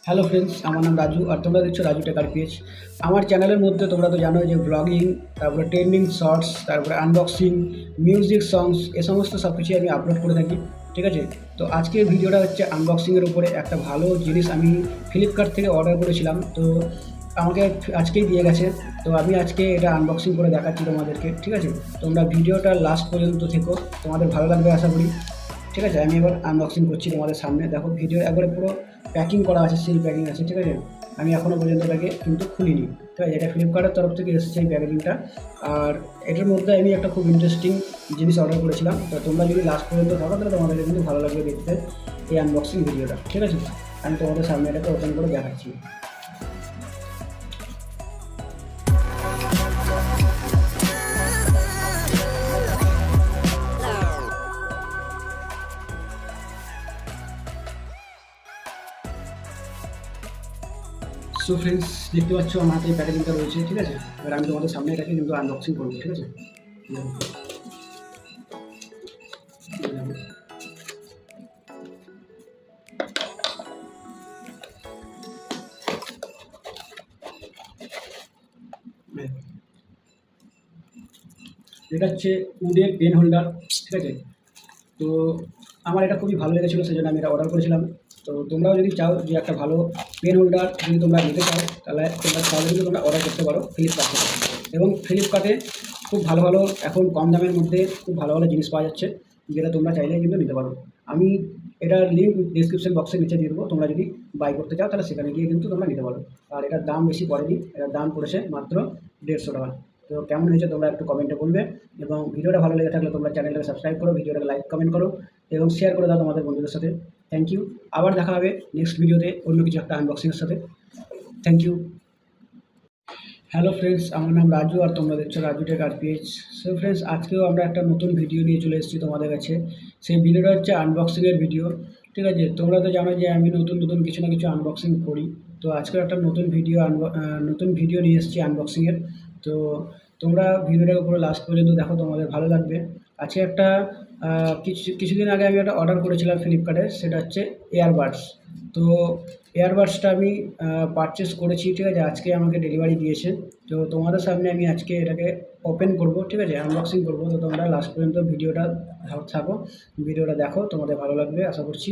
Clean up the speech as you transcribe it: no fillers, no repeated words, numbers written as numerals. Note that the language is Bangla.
হ্যালো ফ্রেন্ডস, আমার নাম রাজু আর তোমরা দেখছো রাজু টেক আরপিএইচ। আমার চ্যানেলের মধ্যে তোমরা তো জানো যে ব্লগিং, তারপরে ট্রেন্ডিং শর্টস, তারপরে আনবক্সিং, মিউজিক সংস এ সমস্ত সব কিছুই আমি আপলোড করে থাকি। ঠিক আছে, তো আজকের ভিডিওটা হচ্ছে আনবক্সিংয়ের উপরে। একটা ভালো জিনিস আমি ফ্লিপকার্ট থেকে অর্ডার করেছিলাম, তো আমাকে আজকেই দিয়ে গেছে। তো আমি আজকে এটা আনবক্সিং করে দেখাচ্ছি তোমাদেরকে। ঠিক আছে, তোমরা ভিডিওটা লাস্ট পর্যন্ত থেকো, তোমাদের ভালো লাগবে আশা করি। ঠিক আছে, আমি এবার আনবক্সিং করছি তোমাদের সামনে। দেখো, ভিডিও একবারে পুরো প্যাকিং করা আছে, সিল প্যাকিং আছে। ঠিক আছে, আমি এখনও পর্যন্ত এটাকে কিন্তু খুলিনি। ঠিক আছে, এটা ফ্লিপকার্টের তরফ থেকে এসেছে এই প্যাকেজিংটা। আর এটার মধ্যে আমি একটা খুব ইন্টারেস্টিং জিনিস অর্ডার করেছিলাম। তো তোমরা যদি লাস্ট পর্যন্ত থাকো তাহলে তোমাদের কিন্তু ভালো লাগবে দেখতে এই আনবক্সিং ভিডিওটা। ঠিক আছে, আমি তোমাদের সামনে এটাকে ওপেন করে দেখাচ্ছি। সো ফ্রেন্ডস, দেখতে পাচ্ছ আমার হাতে প্যাকেজিংটা রয়েছে। ঠিক আছে, এবার আমি তোমাদের সামনে এটাকে কিন্তু আনবক্সিং করবো। ঠিক আছে, এটা হচ্ছে উডের পেন হোল্ডার। ঠিক আছে, তো আমার এটা খুবই ভালো লেগেছিলো, সেই জন্য আমি এটা অর্ডার করেছিলাম। তো তোমরাও যদি চাও যে একটা ভালো পেন হোল্ডার যদি তোমরা নিতে চাও, তাহলে তাহলে কিন্তু তোমরা অর্ডার করতে পারো ফ্লিপকার্ট থেকে। এবং ফ্লিপকার্টে খুব ভালো ভালো এখন কম দামের মধ্যে খুব ভালো ভালো জিনিস পাওয়া যাচ্ছে, যেটা তোমরা চাইলে কিন্তু নিতে পারো। আমি এটার লিঙ্ক ডিসক্রিপশন বক্সে নিচে দিয়ে দেবো, তোমরা যদি বাই করতে চাও তাহলে সেখানে গিয়ে কিন্তু তোমরা নিতে পারো। আর এটার দাম বেশি পড়েনি, এটার দাম পড়েছে মাত্র 150 টাকা। তো কেমন হয়েছে তোমরা একটু কমেন্টে বলবে, এবং ভিডিওটা ভালো লেগে থাকলে তোমরা চ্যানেলটাকে সাবস্ক্রাইব করো, ভিডিওটাকে লাইক কমেন্ট করো এবং শেয়ার করে দাও তোমাদের বন্ধুদের সাথে। Thank you. আবার দেখা হবে নেক্সট ভিডিওতে অন্য কিছু একটা আনবক্সিংয়ের সাথে। Thank you. হ্যালো ফ্রেন্ডস, আমার নাম রাজু আর তোমরা দেখছো রাজু টেক আরপিএইচ। সো ফ্রেন্ডস, আজকেও আমরা একটা নতুন ভিডিও নিয়ে চলে এসেছি তোমাদের কাছে। সেই ভিডিওটা হচ্ছে আনবক্সিংয়ের ভিডিও। ঠিক আছে, তোমরা তো জানো যে আমি নতুন নতুন কিছু না কিছু আনবক্সিং করি। তো আজকেও একটা নতুন ভিডিও নিয়ে এসেছি আনবক্সিংয়ের। তো তোমরা ভিডিওটাকে পুরো লাস্ট পর্যন্ত দেখো, তোমাদের ভালো লাগবে। আজকে একটা কিছুদিন আগে আমি একটা অর্ডার করেছিলাম ফ্লিপকার্টে, সেটা হচ্ছে এয়ারবাডস। তো এয়ারবাডসটা আমি পারচেস করেছি। ঠিক আছে, আজকে আমাকে ডেলিভারি দিয়েছে। তো তোমাদের সামনে আমি আজকে এটাকে ওপেন করব। ঠিক আছে, আনবক্সিং করব। তো তোমরা লাস্ট পর্যন্ত ভিডিওটা থাকো, ভিডিওটা দেখো, তোমাদের ভালো লাগবে আশা করছি।